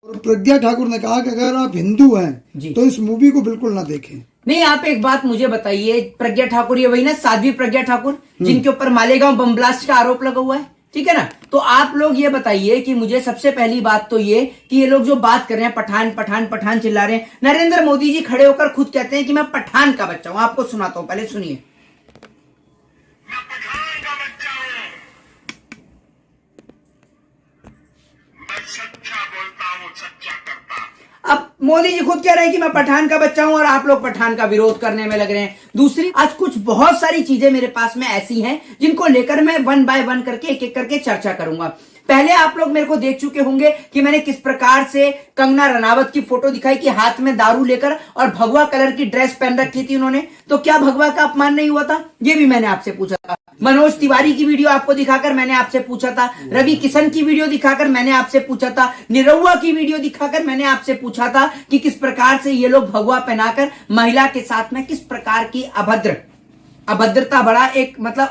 और प्रज्ञा ठाकुर ने कहा कि अगर आप हिंदू हैं तो इस मूवी को बिल्कुल ना देखें। नहीं, आप एक बात मुझे बताइए, प्रज्ञा ठाकुर ये वही ना साध्वी प्रज्ञा ठाकुर जिनके ऊपर मालेगांव बम ब्लास्ट का आरोप लगा हुआ है, ठीक है ना। तो आप लोग ये बताइए कि मुझे सबसे पहली बात तो ये कि ये लोग जो बात कर रहे हैं पठान पठान पठान चिल्ला रहे हैं, नरेंद्र मोदी जी खड़े होकर खुद कहते हैं कि मैं पठान का बच्चा हूं। आपको सुनाता हूं, पहले सुनिए। अब मोदी जी खुद कह रहे हैं कि मैं पठान का बच्चा हूं और आप लोग पठान का विरोध करने में लग रहे हैं। दूसरी, आज कुछ बहुत सारी चीजें मेरे पास में ऐसी हैं जिनको लेकर मैं वन बाय वन करके एक एक करके चर्चा करूंगा। पहले आप लोग मेरे को देख चुके होंगे कि मैंने किस प्रकार से कंगना रनावत की फोटो दिखाई कि हाथ में दारू लेकर और भगवा कलर की ड्रेस पहन रखी थी उन्होंने। तो क्या भगवा का अपमान नहीं हुआ था? ये भी मैंने आपसे पूछा था। मनोज तिवारी की वीडियो आपको दिखाकर मैंने आपसे पूछा था। रवि किशन की वीडियो दिखाकर मैंने आपसे पूछा था। निरहुआ की वीडियो दिखाकर मैंने आपसे पूछा था कि किस प्रकार से ये लोग भगवा पहनाकर महिला के साथ में किस प्रकार की अभद्रता बड़ा एक मतलब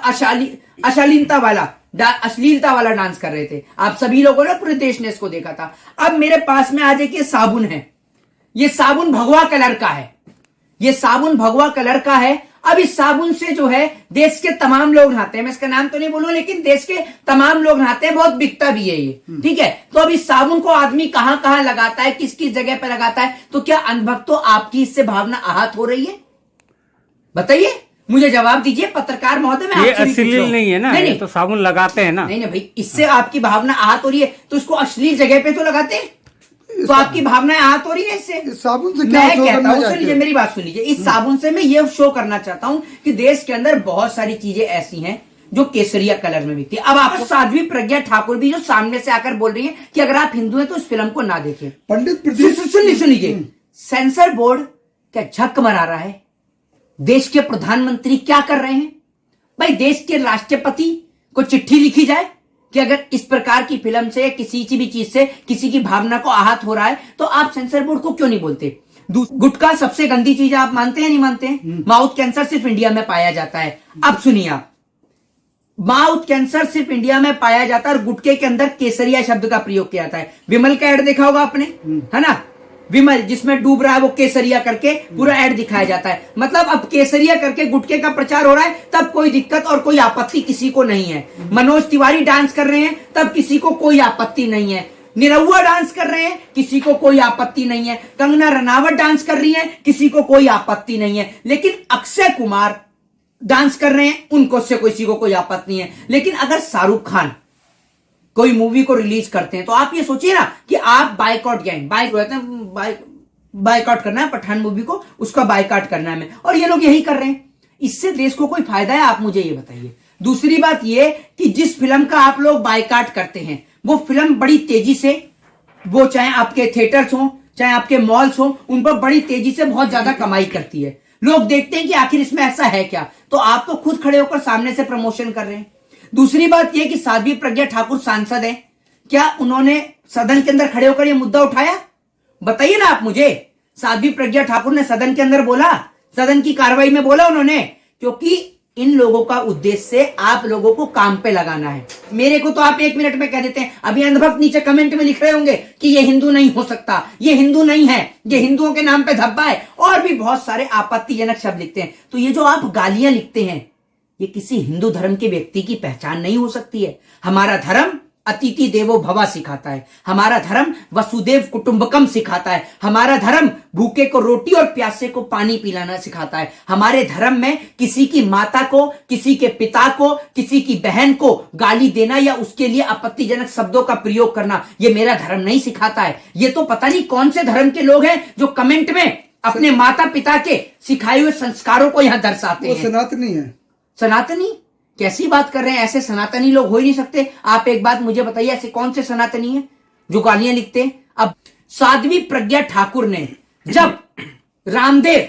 अश्लीलता वाला डांस कर रहे थे। आप सभी लोगों ने, पूरे देश ने इसको देखा था। अब मेरे पास में आज एक ये साबुन है, ये साबुन भगवा कलर का है, ये साबुन भगवा कलर का है। अब इस साबुन से जो है देश के तमाम लोग नहाते हैं, मैं इसका नाम तो नहीं बोलूं लेकिन देश के तमाम लोग नहाते हैं, बहुत बिकता भी है ये, ठीक है। तो अब इस साबुन को आदमी कहां कहां लगाता है, किस किस जगह पर लगाता है, तो क्या अनुभक्तो आपकी इससे भावना आहत हो रही है? बताइए, मुझे जवाब दीजिए पत्रकार महोदय। मैं ये अश्लील नहीं है ना, नहीं, तो साबुन लगाते हैं ना। नहीं भाई, इससे आपकी भावना आहत हो रही है तो इसको अश्लील जगह पे तो लगाते हैं, तो आपकी भावनाएं आहत हो रही है इससे। साबुन से क्या मैं कहता हूं, सुन लीजिए मेरी बात सुन लीजिए, इस साबुन से मैं ये शो करना चाहता हूं कि देश के अंदर बहुत सारी चीजें ऐसी हैं जो केसरिया कलर में बिकती है। अब आपको साध्वी प्रज्ञा ठाकुर भी जो सामने से आकर बोल रही है कि अगर आप हिंदू हैं तो इस फिल्म को ना देखें। पंडित सुन लीजिए, सेंसर बोर्ड क्या झक मरा रहा है? देश के प्रधानमंत्री क्या कर रहे हैं? भाई, देश के राष्ट्रपति को चिट्ठी लिखी जाए कि अगर इस प्रकार की फिल्म से किसी की भी चीज से किसी की भावना को आहत हो रहा है तो आप सेंसर बोर्ड को क्यों नहीं बोलते? गुटखा सबसे गंदी चीज, आप मानते हैं नहीं मानते हैं? माउथ कैंसर सिर्फ इंडिया में पाया जाता है। अब सुनिए आप, माउथ कैंसर सिर्फ इंडिया में पाया जाता है और गुटके के अंदर केसरिया शब्द का प्रयोग किया जाता है। विमल का ऐड देखा होगा आपने, है ना? विमल जिसमें डूब रहा है वो केसरिया करके पूरा ऐड दिखाया जाता है। मतलब अब केसरिया करके गुटके का प्रचार हो रहा है तब कोई दिक्कत और कोई आपत्ति किसी को नहीं है। मनोज तिवारी डांस कर रहे हैं तब किसी को कोई आपत्ति नहीं है। निरहुआ डांस कर रहे हैं, किसी को कोई आपत्ति नहीं है। कंगना रनावत डांस कर रही है, किसी को कोई आपत्ति नहीं है। लेकिन अक्षय कुमार डांस कर रहे हैं, उनको से किसी को कोई आपत्ति नहीं है। लेकिन अगर शाहरुख खान कोई मूवी को रिलीज करते हैं तो आप ये सोचिए ना कि आप बाइकआउट करना है पठान मूवी को, उसका बाइकआउट करना है हमें, और ये लोग यही कर रहे हैं। इससे देश को कोई फायदा है? आप मुझे ये बताइए। दूसरी बात ये कि जिस फिल्म का आप लोग बाइकआउट करते हैं वो फिल्म बड़ी तेजी से, वो चाहे आपके थिएटर्स हो चाहे आपके मॉल्स हो, उन पर बड़ी तेजी से बहुत ज्यादा कमाई करती है। लोग देखते हैं कि आखिर इसमें ऐसा है क्या, तो आप तो खुद खड़े होकर सामने से प्रमोशन कर रहे हैं। दूसरी बात यह कि साध्वी प्रज्ञा ठाकुर सांसद है, क्या उन्होंने सदन के अंदर खड़े होकर यह मुद्दा उठाया? बताइए ना आप मुझे। साध्वी प्रज्ञा ठाकुर ने सदन के अंदर बोला, सदन की कार्रवाई में बोला उन्होंने, क्योंकि इन लोगों का उद्देश्य आप लोगों को काम पे लगाना है। मेरे को तो आप 1 मिनट में कह देते हैं। अभी अंधभक्त नीचे कमेंट में लिख रहे होंगे कि ये हिंदू नहीं हो सकता, ये हिंदू नहीं है, ये हिंदुओं के नाम पे धब्बा है, और भी बहुत सारे आपत्तिजनक शब्द लिखते हैं। तो ये जो आप गालियां लिखते हैं ये किसी हिंदू धर्म के व्यक्ति की पहचान नहीं हो सकती है। हमारा धर्म अतिथि देवो भव सिखाता है, हमारा धर्म वसुदेव कुटुंबकम सिखाता है, हमारा धर्म भूखे को रोटी और प्यासे को पानी पिलाना सिखाता है। हमारे धर्म में किसी की माता को, किसी के पिता को, किसी की बहन को गाली देना या उसके लिए आपत्तिजनक शब्दों का प्रयोग करना, ये मेरा धर्म नहीं सिखाता है। ये तो पता नहीं कौन से धर्म के लोग हैं जो कमेंट में अपने माता पिता के सिखाए हुए संस्कारों को यहां दर्शाते हैं। सनातनी है। सनातनी? कैसी बात कर रहे हैं? ऐसे सनातनी लोग हो ही नहीं सकते। आप एक बात मुझे बताइए, ऐसे कौन से सनातनी हैं जो गालियां लिखते हैं? अब साध्वी प्रज्ञा ठाकुर ने जब रामदेव,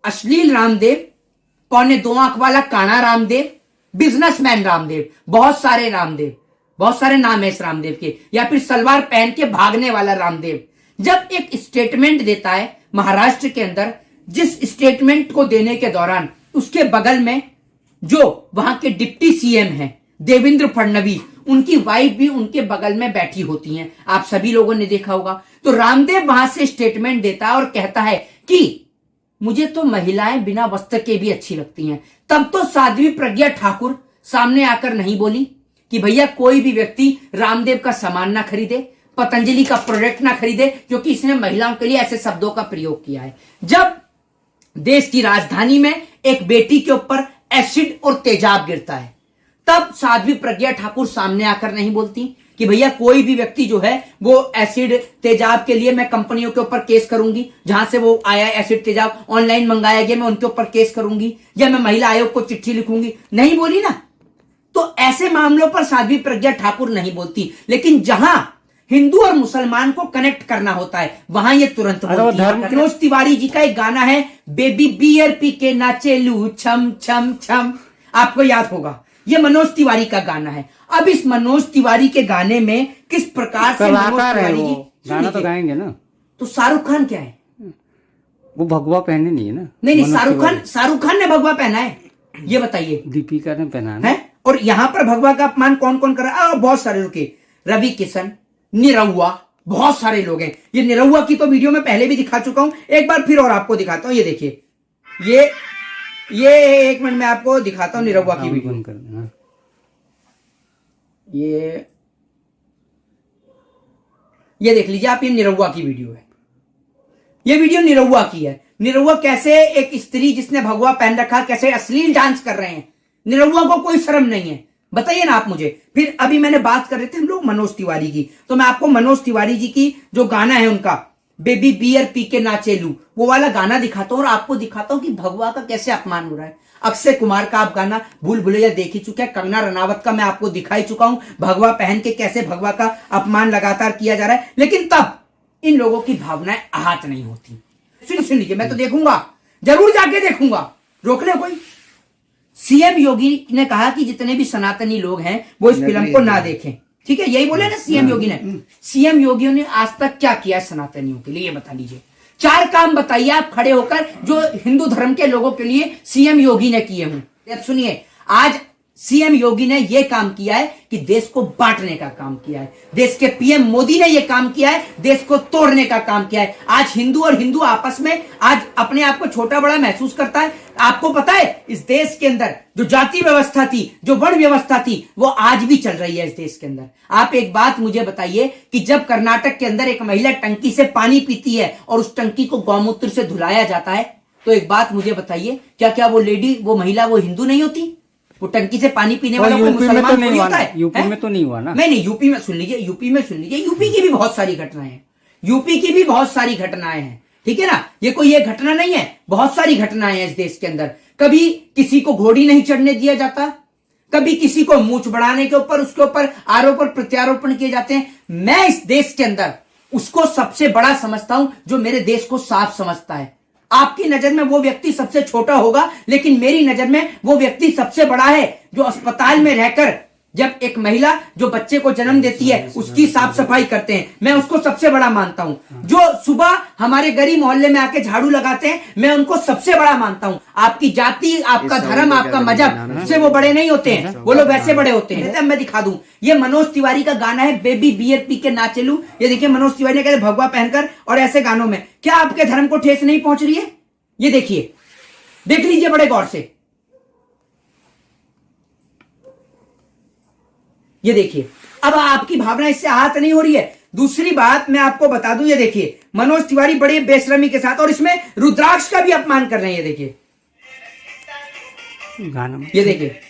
अश्लील रामदेव, 2.25 आंख वाला काना रामदेव, बिजनेसमैन रामदेव, बहुत सारे रामदेव, बहुत सारे नाम है इस रामदेव के, या फिर सलवार पहन के भागने वाला रामदेव, जब एक स्टेटमेंट देता है महाराष्ट्र के अंदर, जिस स्टेटमेंट को देने के दौरान उसके बगल में जो वहां के डिप्टी सीएम हैं देवेंद्र फडणवीस, उनकी वाइफ भी उनके बगल में बैठी होती हैं। आप सभी लोगों ने देखा होगा। तो रामदेव वहां से स्टेटमेंट देता है और कहता है कि मुझे तो महिलाएं बिना वस्त्र के भी अच्छी लगती हैं। तब तो साध्वी प्रज्ञा ठाकुर सामने आकर नहीं बोली कि भैया कोई भी व्यक्ति रामदेव का सामान ना खरीदे, पतंजलि का प्रोडक्ट ना खरीदे, क्योंकि इसने महिलाओं के लिए ऐसे शब्दों का प्रयोग किया है। जब देश की राजधानी में एक बेटी के ऊपर एसिड और तेजाब गिरता है, तब साध्वी प्रज्ञा ठाकुर सामने आकर नहीं बोलती कि भैया कोई भी व्यक्ति जो है वो एसिड तेजाब के लिए मैं कंपनियों के ऊपर केस करूंगी, जहां से वो आया एसिड तेजाब ऑनलाइन मंगाया गया मैं उनके ऊपर केस करूंगी, या मैं महिला आयोग को चिट्ठी लिखूंगी। नहीं बोली ना। तो ऐसे मामलों पर साध्वी प्रज्ञा ठाकुर नहीं बोलती, लेकिन जहां हिंदू और मुसलमान को कनेक्ट करना होता है वहां ये तुरंत बोलती है। मनोज तिवारी जी का एक गाना है, बेबी बियर पी के नाचे लू छम छम छम, आपको याद होगा, ये मनोज तिवारी का गाना है। अब इस मनोज तिवारी के गाने में किस प्रकार से मनोज तिवारी जी गाना तो गाएंगे ना, तो शाहरुख खान क्या है? वो भगवा पहने नहीं है ना। नहीं, शाहरुख खान ने भगवा पहना है, ये बताइए। दीपिका ने पहना है। और यहां पर भगवा का अपमान कौन कौन कर रहा है? बहुत सारे लोग, रवि किशन, निरहुआ, बहुत सारे लोग हैं। ये निरहुआ की तो वीडियो में पहले भी दिखा चुका हूं, एक बार फिर और आपको दिखाता हूं। ये देखिए, ये एक मिनट में आपको दिखाता हूं निरहुआ की वीडियो। ये देख लीजिए आप, ये निरहुआ की वीडियो है। ये वीडियो निरहुआ की है। निरहुआ कैसे एक स्त्री जिसने भगवा पहन रखा कैसे अश्लील डांस कर रहे हैं। निरहुआ को कोई शर्म नहीं है, बताइए ना आप मुझे। फिर अभी मैंने बात कर रहे थे हम लोग मनोज तिवारी की, तो मैं आपको मनोज तिवारी जी की जो गाना है उनका बेबी बियर पी के नाचे लू, वो वाला गाना दिखाता हूं और आपको दिखाता हूं कि भगवा का कैसे अपमान हो रहा है। अक्षय कुमार का आप गाना भूल भुलैया देख ही चुके हैं, कंगना रनावत का मैं आपको दिखा ही चुका हूं, भगवा पहन के कैसे भगवा का अपमान लगातार किया जा रहा है। लेकिन तब इन लोगों की भावनाएं आहत नहीं होती। सुन लीजिए, मैं तो देखूंगा, जरूर जाके देखूंगा, रोक ले कोई। सीएम योगी ने कहा कि जितने भी सनातनी लोग हैं वो इस फिल्म को ना देखें, ठीक है, यही बोले ना सीएम योगी ने। सीएम योगी ने आज तक क्या किया है सनातनियों के लिए, बता लीजिए। 4 काम बताइए आप खड़े होकर जो हिंदू धर्म के लोगों के लिए सीएम योगी ने किए हों। अब सुनिए, आज सीएम योगी ने यह काम किया है कि देश को बांटने का काम किया है। देश के पीएम मोदी ने यह काम किया है, देश को तोड़ने का काम किया है। आज हिंदू और हिंदू आपस में आज अपने आप को छोटा बड़ा महसूस करता है। आपको पता है इस देश के अंदर जो जाति व्यवस्था थी, जो वर्ण व्यवस्था थी, वो आज भी चल रही है इस देश के अंदर। आप एक बात मुझे बताइए कि जब कर्नाटक के अंदर एक महिला टंकी से पानी पीती है और उस टंकी को गौमूत्र से धुलाया जाता है, तो एक बात मुझे बताइए, क्या वो लेडी, वो महिला, वो हिंदू नहीं होती? वो टंकी से पानी पीने वाला कोई मुसलमान नहीं होता है? यूपी में तो नहीं हुआ ना। नहीं, यूपी में सुन लीजिए, यूपी की भी बहुत सारी घटनाएं हैं, यूपी की भी बहुत सारी घटनाएं हैं, ठीक है ना। ये कोई ये घटना नहीं है, बहुत सारी घटनाएं हैं इस देश के अंदर। कभी किसी को घोड़ी नहीं चढ़ने दिया जाता, कभी किसी को मूंछ बढ़ाने के ऊपर उसके ऊपर आरोप और प्रत्यारोपण किए जाते हैं। मैं इस देश के अंदर उसको सबसे बड़ा समझता हूं जो मेरे देश को साफ समझता है। आपकी नजर में वो व्यक्ति सबसे छोटा होगा, लेकिन मेरी नजर में वो व्यक्ति सबसे बड़ा है जो अस्पताल में रहकर जब एक महिला जो बच्चे को जन्म देती है उसकी साफ सफाई करते हैं, मैं उसको सबसे बड़ा मानता हूं। जो सुबह हमारे गली मोहल्ले में आके झाड़ू लगाते हैं, मैं उनको सबसे बड़ा मानता हूं। आपकी जाति, आपका धर्म, आपका मजहब से वो बड़े नहीं होते हैं, वो लोग वैसे बड़े होते हैं। मैं दिखा दूं, ये मनोज तिवारी का गाना है बेबी बियर पी के नाचे लू। ये देखिए मनोज तिवारी ने कहते भगवा पहनकर और ऐसे गानों में क्या आपके धर्म को ठेस नहीं पहुंच रही है? ये देखिए, देख लीजिए बड़े गौर से, ये देखिए। अब आपकी भावना इससे आहत नहीं हो रही है। दूसरी बात मैं आपको बता दूं, ये देखिए मनोज तिवारी बड़े बेशर्मी के साथ और इसमें रुद्राक्ष का भी अपमान कर रहे हैं। ये देखिए गाना में, ये देखिए,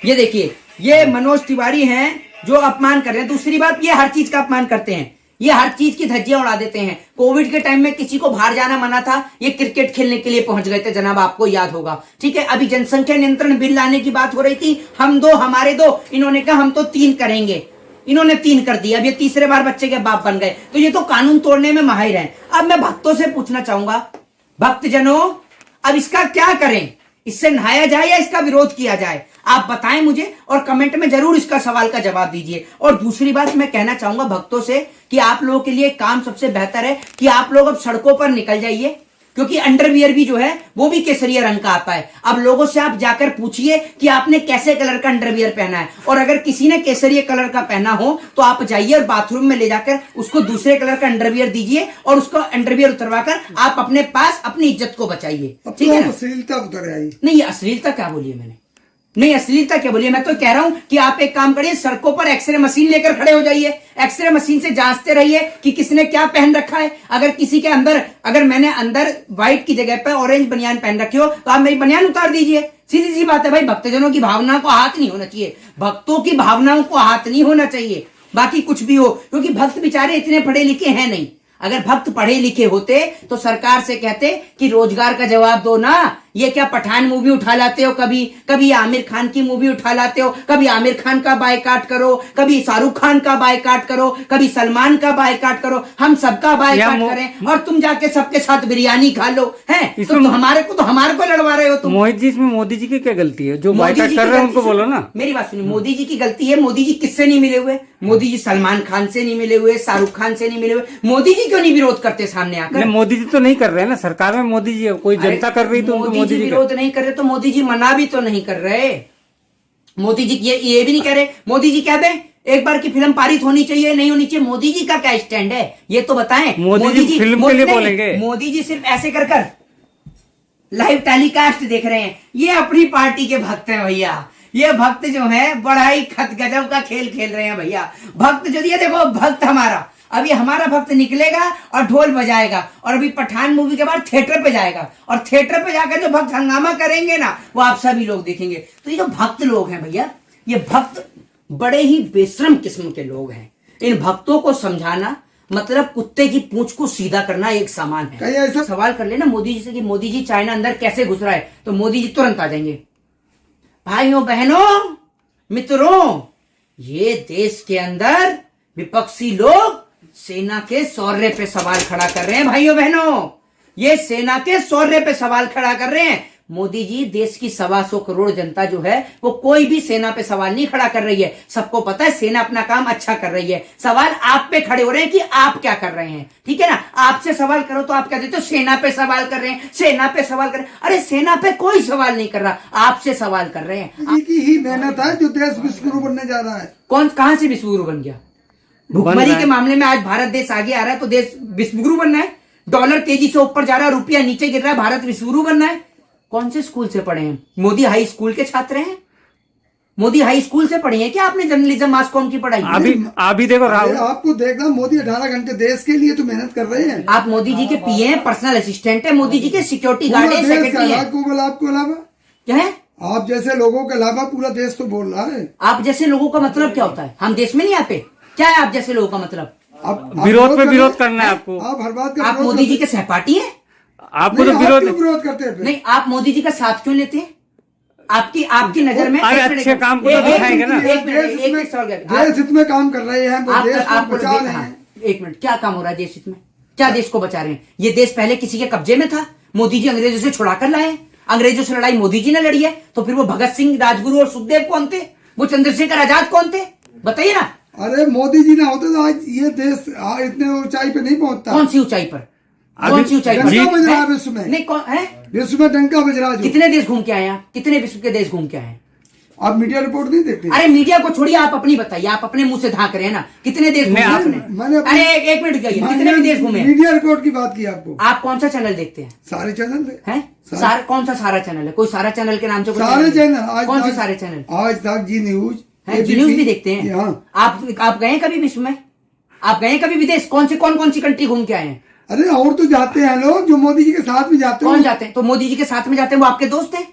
ये देखिए, ये मनोज तिवारी हैं जो अपमान कर रहे हैं। दूसरी बात, ये हर चीज का अपमान करते हैं, ये हर चीज की धज्जियां उड़ा देते हैं। कोविड के टाइम में किसी को बाहर जाना मना था, ये क्रिकेट खेलने के लिए पहुंच गए थे, जनाब आपको याद होगा, ठीक है। अभी जनसंख्या नियंत्रण बिल लाने की बात हो रही थी, हम 2 हमारे 2, इन्होंने कहा हम तो 3 करेंगे, इन्होंने 3 कर दिया। अब ये तीसरे बार बच्चे के बाप बन गए, तो ये तो कानून तोड़ने में माहिर हैं। अब मैं भक्तों से पूछना चाहूंगा, भक्तजनों अब इसका क्या करें? इससे नहाया जाए या इसका विरोध किया जाए? आप बताएं मुझे और कमेंट में जरूर इसका सवाल का जवाब दीजिए। और दूसरी बात मैं कहना चाहूंगा भक्तों से कि आप लोगों के लिए काम सबसे बेहतर है कि आप लोग अब सड़कों पर निकल जाइए, क्योंकि अंडरवियर भी जो है वो भी केसरिया रंग का आता है। अब लोगों से आप जाकर पूछिए कि आपने कैसे कलर का अंडरवियर पहना है, और अगर किसी ने केसरिया कलर का पहना हो तो आप जाइए और बाथरूम में ले जाकर उसको दूसरे कलर का अंडरवियर दीजिए और उसको अंडरवियर उतरवाकर आप अपने पास अपनी इज्जत को बचाइए। ठीक है ना? अश्लीलता उतर आई। नहीं, ये अश्लीलता क्या बोली है मैंने? नहीं, अश्लीलता क्या बोली है? मैं तो कह रहा हूं कि आप एक काम करिए, सड़कों पर एक्सरे मशीन लेकर खड़े हो जाइए, एक्सरे मशीन से जांचते रहिए कि किसने क्या पहन रखा है। अगर किसी के अंदर, अगर मैंने अंदर व्हाइट की जगह पर ऑरेंज बनियान पहन रखी हो तो आप मेरी बनियान उतार दीजिए। सीधी सी बात है भाई, भक्तजनों की भावना को हाथ नहीं होना चाहिए, भक्तों की भावनाओं को हाथ नहीं होना चाहिए, बाकी कुछ भी हो, क्योंकि भक्त बेचारे इतने पढ़े लिखे हैं नहीं। अगर भक्त पढ़े लिखे होते तो सरकार से कहते कि रोजगार का जवाब दो ना। ये क्या पठान मूवी उठा लाते हो, कभी कभी आमिर खान की मूवी उठा लाते हो, कभी आमिर खान का बायकाट करो, कभी शाहरुख खान का बायकाट करो, कभी सलमान का बायकाट करो, हम सबका बायकाट करें और तुम जाके सबके साथ बिरयानी खा लो। है तो हमारे को लड़वा रहे हो तुम। मोहित जी, इसमें मोदी जी की क्या गलती है? जो बायकाट कर रहे हैं उनको बोलो ना। मेरी बात सुनिए, मोदी जी की गलती है। मोदी जी किससे नहीं मिले हुए? मोदी जी सलमान खान से नहीं मिले हुए, शाहरुख खान से नहीं मिले हुए। मोदी जी क्यों नहीं विरोध करते सामने आकर? मोदी जी तो नहीं कर रहे हैं ना, सरकार में मोदी जी है, कोई जनता कर रही तो मोदी जी विरोध नहीं कर रहे तो मोदी जी मना भी तो नहीं कर रहे। मोदी जी ये भी नहीं कह रहे। मोदी जी कहते हैं एक बार की फिल्म पारित होनी चाहिए, नहीं होनी चाहिए। मोदी जी का क्या स्टैंड है ये तो बताएं। मोदी जी फिल्म के लिए बोलेंगे। मोदी जी सिर्फ ऐसे कर लाइव टेलीकास्ट देख रहे हैं। ये अपनी पार्टी के भक्त हैं भैया। ये भक्त जो है बड़ा ही खत गजब का खेल खेल रहे हैं भैया। भक्त जो ये देखो, भक्त हमारा, अभी हमारा भक्त निकलेगा और ढोल बजाएगा, और अभी पठान मूवी के बाद थिएटर पे जाएगा, और थिएटर पे जाकर जो भक्त हंगामा करेंगे ना, वो आप सभी लोग देखेंगे। तो ये जो भक्त लोग हैं भैया, ये भक्त बड़े ही बेशरम किस्म के लोग हैं। इन भक्तों को समझाना मतलब कुत्ते की पूंछ को सीधा करना एक समान है। ऐसा सवाल कर लेना मोदी जी से कि मोदी जी चाइना अंदर कैसे घुस रहा है, तो मोदी जी तुरंत आ जाएंगे। भाइयों बहनों मित्रों, ये देश के अंदर विपक्षी लोग सेना के शौर्य पे सवाल खड़ा कर रहे हैं। भाइयों बहनों, ये सेना के शौर्य पे सवाल खड़ा कर रहे हैं। मोदी जी, देश की 125 करोड़ जनता जो है वो कोई भी सेना पे सवाल नहीं खड़ा कर रही है। सबको पता है सेना अपना काम अच्छा कर रही है। सवाल आप पे खड़े हो रहे हैं कि आप क्या कर रहे हैं। ठीक है ना? आपसे सवाल करो तो आप क्या देते हो? सेना पे सवाल कर रहे हैं, सेना पे सवाल कर रहे हैं। अरे सेना पे कोई सवाल नहीं कर रहा, आपसे सवाल कर रहे हैं। की ही मेहनत है जो देश विश्वगुरु बनने जा रहा है। कहां से विश्वगुरु बन गया? भुखमरी के मामले में आज भारत देश आगे आ रहा है तो देश विश्वगुरु बनना है। डॉलर तेजी से ऊपर जा रहा है, रुपया नीचे गिर रहा है, भारत विश्वगुरु बनना है। कौन से स्कूल से पढ़े हैं? मोदी हाई स्कूल के छात्र हैं? मोदी हाई स्कूल से पढ़े हैं क्या आपने जर्नलिज्म मास कॉम की पढ़ाई? अभी देखो राहुल, आपको देखना मोदी 18 घंटे देश के लिए तो मेहनत कर रहे हैं। आप मोदी जी के पीए हैं, पर्सनल असिस्टेंट है, मोदी जी के सिक्योरिटी गार्ड है, सेक्रेटरी है। आपको अलावा क्या है? आप जैसे लोगों के अलावा पूरा देश तो बोल रहा है। आप जैसे लोगों का मतलब क्या होता है? हम देश में नहीं आते? क्या है आप जैसे लोगों का मतलब? विरोध पे विरोध करना है आपको। आप हर बात का आप मोदी जी के सहपाठी हैं? आपको तो विरोध करते हैं। नहीं, आप मोदी जी का साथ क्यों लेते हैं? आपकी नजर में अच्छे काम को दिखाएंगे ना। देश हित में काम कर रहे हैं, देश को बचा रहे हैं। एक मिनट, क्या काम हो रहा है देश हित में? क्या देश को बचा रहे हैं? ये देश पहले किसी के कब्जे में था, मोदी जी अंग्रेजों से छुड़ा कर लाए। अंग्रेजों से लड़ाई मोदी जी ने लड़ी है, तो फिर वो भगत सिंह, राजगुरु और सुखदेव कौन थे? वो चंद्रशेखर आजाद कौन थे? बताइए ना। अरे मोदी जी ना होते तो आज ये देश इतने ऊंचाई पे नहीं पहुंचता। कौन सी ऊंचाई पर? कौन सी ऊंचाई पर? डंका बज रहा है विश्व में। नहीं, कौन है विश्व में? डंका बज रहा है। कितने देश घूम के आए हैं? कितने विश्व के देश घूम के आए हैं? आप मीडिया रिपोर्ट नहीं देखते? अरे मीडिया को छोड़िए, आप अपनी बताइए। आप अपने मुंह से झांक रहे हैं ना, कितने देश घूमे आपने? अरे एक मिनट जाइए, कितने भी देश घूमे? मीडिया रिपोर्ट की बात की आपको। आप कौन सा चैनल देखते हैं? सारे चैनल हैं। कौन सा सारा चैनल है? कोई सारा चैनल के नाम से? सारे चैनल। कौन से सारे चैनल? आज तक, जी न्यूज है, जी न्यूज भी देखते हैं। आप गए कभी विश्व में? आप गए कभी विदेश? कौन सी कंट्री घूम के आए हैं? अरे और तो जाते हैं लोग जो मोदी जी के साथ में जाते हैं। कौन जाते हैं? तो मोदी जी के साथ में जाते हैं, वो आपके दोस्त हैं?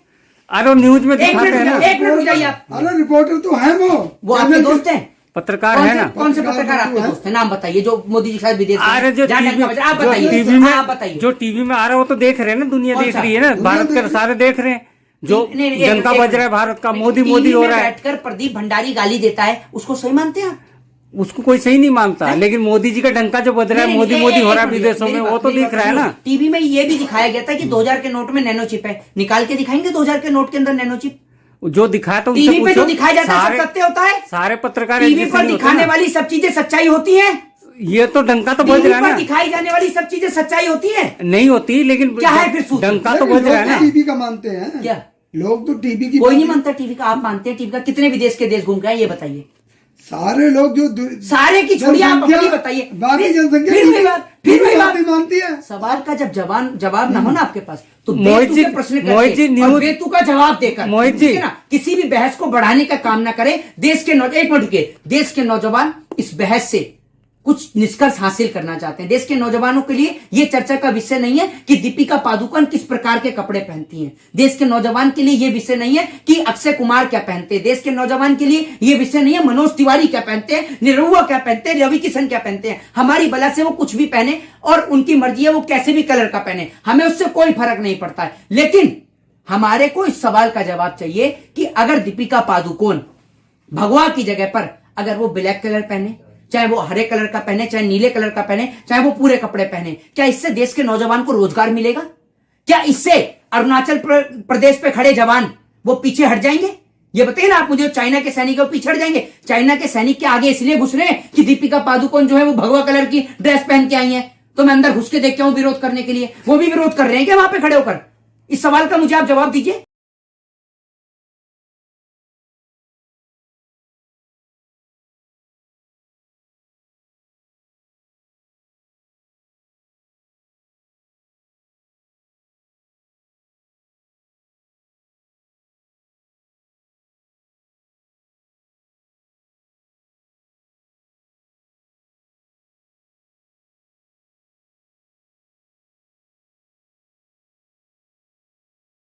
अरे न्यूज में दिखाते हैं ना। एक मिनट जाइए आप। अरे रिपोर्टर तो है वो आपके दोस्त हैं? पत्रकार है ना। कौन से पत्रकार आपके दोस्त हैं? नाम बताइए जो मोदी जी के साथ विदेश। अरे जो बताइए, जो टीवी में आ रहा है वो तो देख रहे हैं ना, दुनिया देख रही है ना, भारत के सारे देख रहे हैं। जो जनता बज रहा है भारत का, मोदी हो रहा है। बैठकर प्रदीप भंडारी गाली देता है, उसको सही मानते हैं? उसको कोई सही नहीं मानता, लेकिन मोदी जी का डंका जो बज रहा है, मोदी हो रहा है विदेशों में, वो तो दिख रहा है ना। टीवी में ये भी दिखाया गया था कि 2000 के नोट में नैनो चिप है। निकाल के दिखाएंगे 2000 के नोट के अंदर नैनो चिप? जो दिखाया तो टीवी पे जो दिखाया जाता है सब सत्य होता है? सारे पत्रकार टीवी पर दिखाने वाली सब चीजें सच्चाई होती है? ये तो डंका तो बज टीवी रहा है पर ना। दिखाई जाने वाली सब चीजें सच्चाई होती है? नहीं होती, लेकिन क्या है फिर सूत्र? डंका तो बज रहा है ना। टीवी का मानते हैं क्या? लोग तो टीवी की कोई नहीं मानता टीवी का। आप मानते हैं टीवी का? कितने विदेश के देश घूम गए ये बताइए। सारे लोग जो सारे की छोड़िए, आप अपनी बताइए। बाकी जनसंख्या फिर वही बात, फिर वही बात। मानती है। सवाल का जब जवाब ना हो ना आपके पास, तो मोहित जी, बेतुके प्रश्न मोहित जी, करके और बेतुका जवाब देकर, मोहित जी, ठीक है ना, किसी भी बहस को बढ़ाने का काम ना करें। देश के एक मिनट रुकिए, देश के नौजवान इस बहस से कुछ निष्कर्ष हासिल करना चाहते हैं। देश के नौजवानों के लिए यह चर्चा का विषय नहीं है कि दीपिका पादुकोण किस प्रकार के कपड़े पहनती हैं। देश के नौजवान के लिए यह विषय नहीं है कि अक्षय कुमार क्या पहनते हैं। देश के नौजवान के लिए यह विषय नहीं है मनोज तिवारी क्या पहनते हैं, निरहुआ क्या पहनते हैं, रवि किशन क्या पहनते हैं। हमारी बला से वो कुछ भी पहने और उनकी मर्जी है वो कैसे भी कलर का पहने, हमें उससे कोई फर्क नहीं पड़ता है। लेकिन हमारे को इस सवाल का जवाब चाहिए कि अगर दीपिका पादुकोण भगवा की जगह पर अगर वो ब्लैक कलर पहने, चाहे वो हरे कलर का पहने, चाहे नीले कलर का पहने, चाहे वो पूरे कपड़े पहने, क्या इससे देश के नौजवान को रोजगार मिलेगा? क्या इससे अरुणाचल प्रदेश पे खड़े जवान वो पीछे हट जाएंगे? ये बताइए ना आप मुझे। चाइना के सैनिक पीछे हट जाएंगे? चाइना के सैनिक के आगे इसलिए घुस रहे हैं कि दीपिका पादुकोण जो है वो भगवा कलर की ड्रेस पहन के आई है, तो मैं अंदर घुस के देख के आऊं विरोध करने के लिए। वो भी विरोध कर रहे हैं क्या वहां पे खड़े होकर? इस सवाल का मुझे आप जवाब दीजिए।